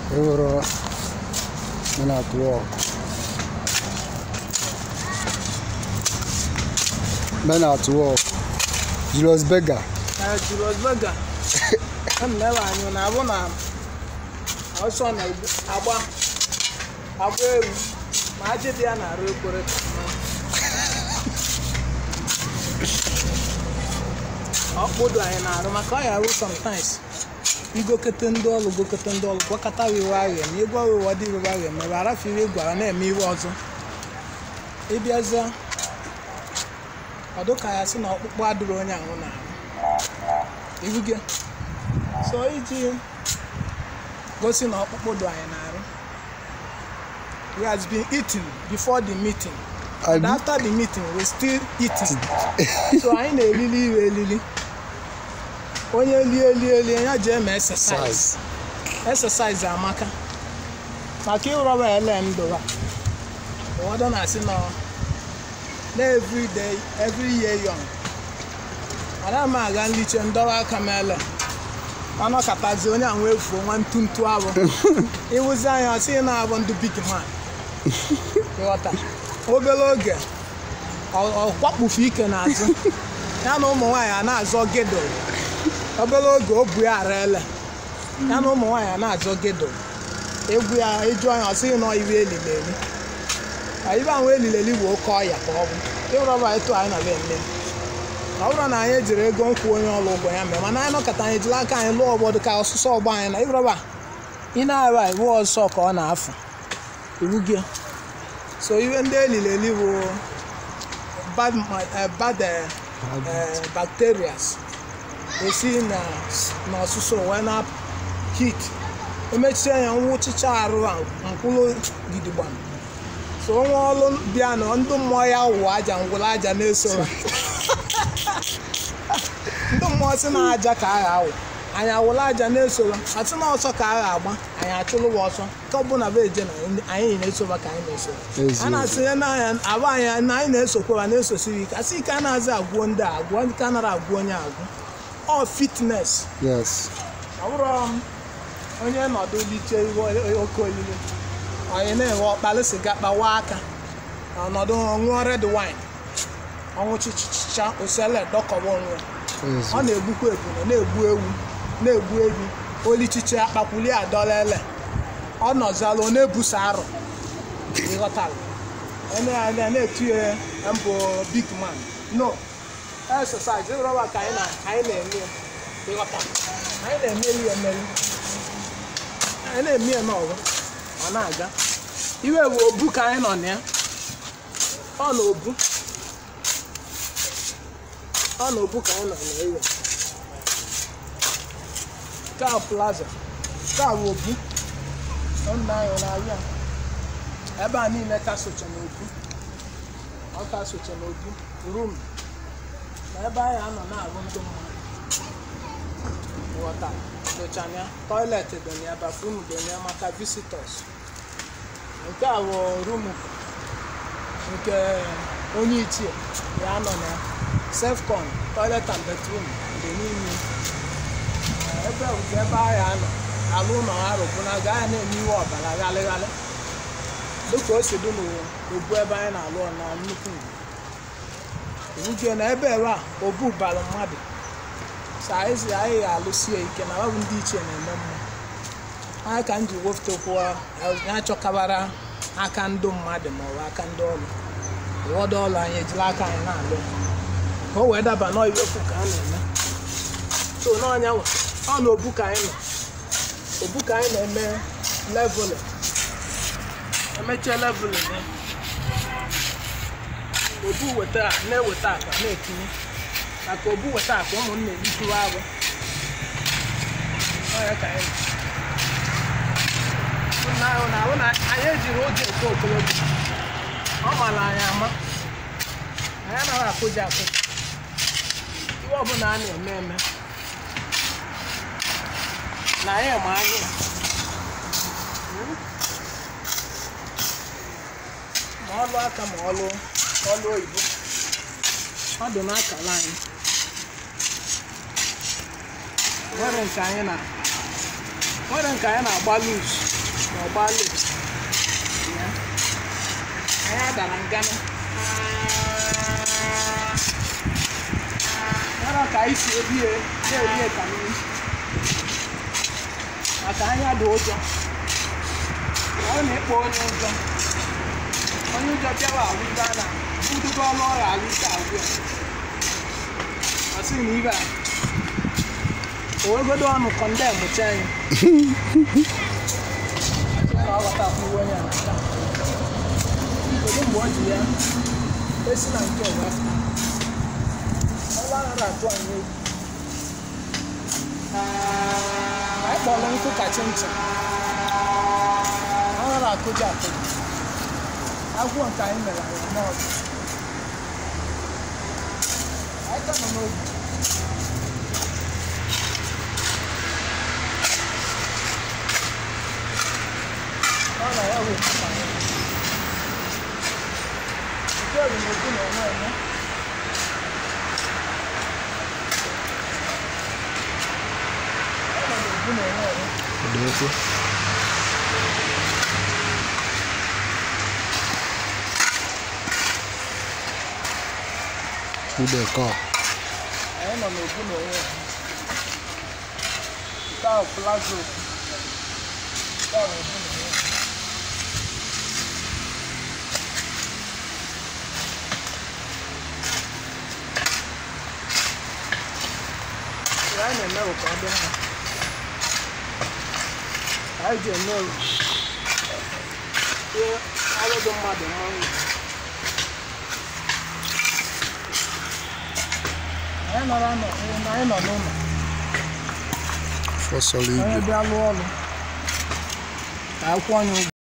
Men at work. Men at work. Julius Berger. Julius Berger. I'm never on a woman. Also, Abba. Majidiana, real sometimes. You go Catendol, what Catavi Wagon, you go what did you wagon, Marafi, you go and me was. Ibiaza. I don't care, I see no bad run now. If you get so it goes in up we has been eating before the meeting. And after the meeting, we still eating. So I ain't really. Only jam exercise. Exercise amaka. Maki uro ba ele ndora. What don't I see now? Every day, every year young. Ana ma ga nliche ndora kamele. Ana katazi onye anwe fu 1-2 hours. It was I see now I want to big man. Water. Obere oge. O kwakpufu ike n'azụ. Ya na ụmụ nwaanyị na-azọ gedo. Obere oge obu ya arele. Ya na ụmụ nwaanyị na-azọ gedo. Egwu ya eju anya ọsị nọ iwe elileli. Ibe ahụ elileli bụ oke ọya ka ọ bụ. Ịrọba etu anyị na be nne. Ọ bụrụ na anyị ejiri ego nkwụ onye ọrụ ụgwọ ya mee mana anyị nọkọta anyị jiri aka anyị lụọ obodo ka ọsụsọ ọgba anyị na ịrọba ị na-aba iwu ọsọ ka ọ na-afụ. Iwu gị. So even the lily will bad bacteria. They see na so when up heat. We make sure you watch around and pull gidiban. So all biano ndo moya waja ngulaja neso. Ndo mosi na aja ka awo. Anya wulaja neso. Ati na oso ka agba. Anya achulu woso. Ka bu na beje na anyị na-eso maka anyị na-eso. Ana asị na aba anyị na anyị na-eso kwa na-eso siri ka asị ka na-aza agwọ ndị agwọ ka nara agwọ onye agwọ. All fitness. Yes. Awụrụ onye nọdụ liche oke olile. Anyị na-enwe ọkpalị siga kpawa aka. Ọnọdụ ọṅụọ red wine. Ọṅụ chichicha osele dọkọba onwe. Ọ na-egbukwa ebune na-egbu ewu na-egbu ebi. Olichiche akpakwuli adọlele. Ọ nọzalụ ọ na-ebusa arụ. Ịghọtala. Ene na-etinye mbụ big man. No. Exercise ịrọba ka anyị na-eme. Ịghọtala. Anyị na-eme emeri. Anyị na-eme n'ọgụ. Ọ na-aga. Iwe bụ obu ka anyị nọ na ya. Ọ na obu. Ọ na obu ka anyị nọ na iwe. Ka plaza. Ka obu. Ebe a niile ka socha n'obu. Ọ ka socha n'obu. Room. Na ebe anyị anọ na-arụ ndị mmadụ. Water. Socha ya. Toilet dị ya, bathroom dị ya maka visitors. Nke a bụ room nke onye ichie ya nọ na self-con, toilet and bedroom dị n'ime. Ebe anyị anọ. Alụ ụlọ ha rụpụ na gaa na-eme iwe ọbara ghalịghalị dịka o si dị n'obu ebe anyị na-alụ na nnukwu uge na ebe a obu bara mmadụ sa ezi anyị ga-alụsie ike na ọ bụ ndị ichie na-eme mma anyị ka m ji wepụtakwa ya chọkabara aka ndị mmadụ ma ọ bụ aka ndị ọrụ ụfọdụ ọrụ anyị ejiri aka anyị na-alụ ka o wee daba n'iwepụ ka a na-eme so n'ọnya ọ na obu ka anyị nọ. Obu ka anyị na-eme level. Emeche level ya. Obu na-eweta akwa na-etinye. Maka obu weta akwa ụmụnne ebituwe agwụ. Ọ ya ka anyị. Na anyị ejiri oge nke okolobịa. Ọ mara anyị ama. Anyị anaghị akụja akụja. Iwe ọbụla a na-eme. Na anyị ma anyị ma ọlụ aka ma ọlụ oyibo ọ dị n'akala anyị nwere nke anyị na-agba loose ọgbali ya anyị dara ngana yara ka anyị si ebie na-erie ka mmiri maka anya dị ụjọ ọ na-ekpo onye ụjọ bịawa ahụibe a na udobe ọnụ ọrịa alụta agwụ ọ sị na ibe a owegodo ọnụ kọndem mụcha anyị ọ ghọtakwuwe onye a kedu mgbe ọ ji ya esi na nke ọwa ọla anaghị atụ anyị egwu anyị kpọrọ nkụ kacha ncha ọ nara akụja akụja agwọ nke anyị mere anyị n'ọdụ anyị ka nọ n'obi ọ na ya wee pụta nke ọrụ na-ekwu na ọnwa eme Ebute. Udeko. Anyị nọ n'okwu n'onwe nke ahụ plazo nke ahụ okwu n'onwe anyị na-eme ụka ọ dị mma anyị ji eme ihe ọrụ dị mmadụ mmanwụ anyị nọ n'ụlọ Fọsọrọ igwe onye bịa lụọ ọrụ ka akwụkwọ onye ụgwọ